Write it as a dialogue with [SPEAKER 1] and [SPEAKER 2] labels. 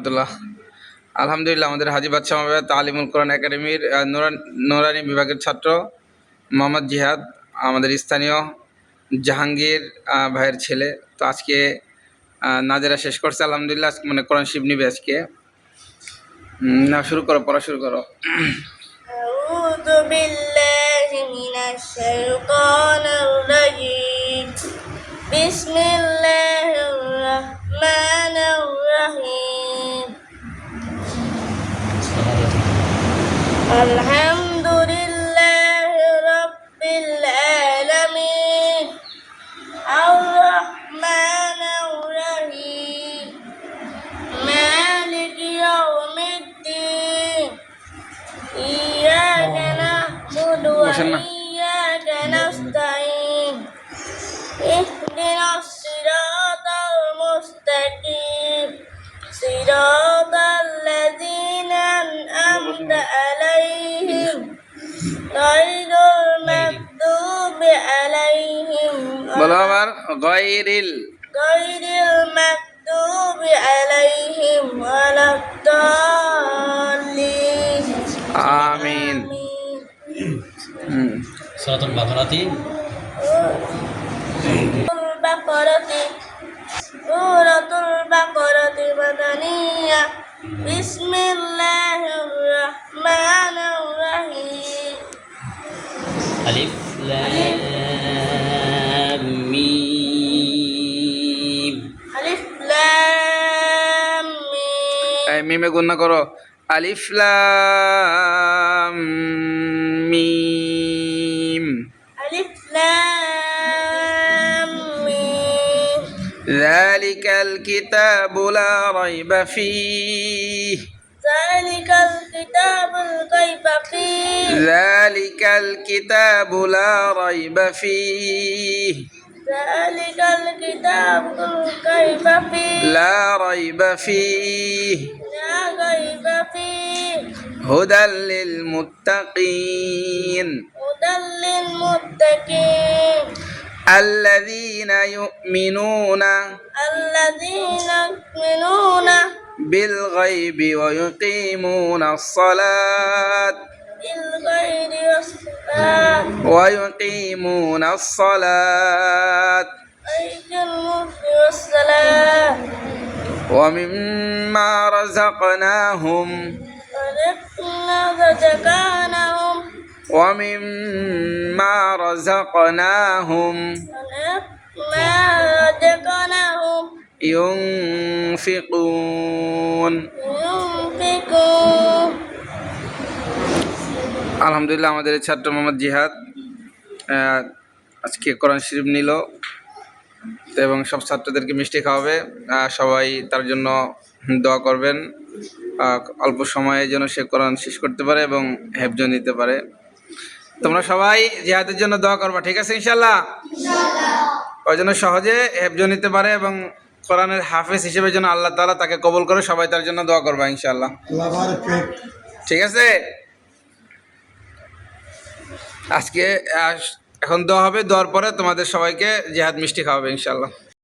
[SPEAKER 1] রহমতুল্লাহ। আলহামদুলিল্লাহ, আমাদের হাজী বাদশাহ মাহমুদ তালিমুল কোরআন একাডেমির নোরানি বিভাগের ছাত্র মোহাম্মদ জিহাদ আমাদের স্থানীয় জাহাঙ্গীর ভাইয়ের ছেলে। তো আজকে নাজেরা শেষ করছে আলহামদুলিল্লাহ। আজকে মানে কোরআন শিব নিবে আজকে। না, শুরু করো, পড়া শুরু করো।
[SPEAKER 2] আউযু বিল্লাহি মিনাশ শাইতানির রাজীম। বিসমিল্লাহির রাহমানির রাহিম। আলহামদুলিল্লাহি রাব্বিল আলামিন। আর-রাহমানির রাহিম। মালিকি ইয়াউমিদ্দিন। إياك نعبد وإياك نستعين. اهدنا الصراط المستقيم صراط الذين أنعمت عليهم غير المغضوب عليهم
[SPEAKER 1] غير
[SPEAKER 2] المغضوب عليهم ولا الضالين.
[SPEAKER 1] آمين.
[SPEAKER 3] سورة البقرة
[SPEAKER 2] مدنية. بسم الله الرحمن الرحيم.
[SPEAKER 3] ألف لام ميم.
[SPEAKER 2] ألف لام ميم.
[SPEAKER 1] মিমে গুণনা করো। আলিফ লাম মিম।
[SPEAKER 2] ألف لام ميم.
[SPEAKER 1] ذلك الكتاب لا ريب فيه.
[SPEAKER 2] ذلك الكتاب الريب فيه.
[SPEAKER 1] ذلك الكتاب لا ريب فيه.
[SPEAKER 2] ذلك الكتاب الريب فيه.
[SPEAKER 1] لا ريب فيه.
[SPEAKER 2] لا ريب فيه.
[SPEAKER 1] هدى للمتقين.
[SPEAKER 2] هدى للمتقين.
[SPEAKER 1] الذين يؤمنون بالغيب ويقيمون الصلاة.
[SPEAKER 2] بالغيب
[SPEAKER 1] ويقيمون الصلاة
[SPEAKER 2] والصلاة.
[SPEAKER 1] ومما رزقناهم ومما رزقناهم ينفقون. আলহামদুলিল্লাহ, আমাদের ছাত্র মোহাম্মদ জিহাদ আজকে কোরআন শরীফ নিল এবং সব ছাত্রদেরকে মিষ্টি খাওয়াবে। সবাই তার জন্য দোয়া করবেন, অল্প সময়ে যেন সে কোরআন শেষ করতে পারে এবং হেফজ নিতে পারে। তোমরা সবাই জিহাদের জন্য দোয়া করবা, ঠিক আছে ইনশাল্লাহ? ওই জন্য সহজে হেফজ নিতে পারে এবং কোরআনের হাফেজ হিসেবে যেন আল্লাহ তাআলা তাকে কবুল করে। সবাই তার জন্য দোয়া করবা ইনশাল্লাহ, ঠিক আছে? আজকে এখন দোয়া হবে, দোয়ার পরে তোমাদের সবাইকে জিহাদ মিষ্টি খাওয়াবে ইনশাল্লাহ।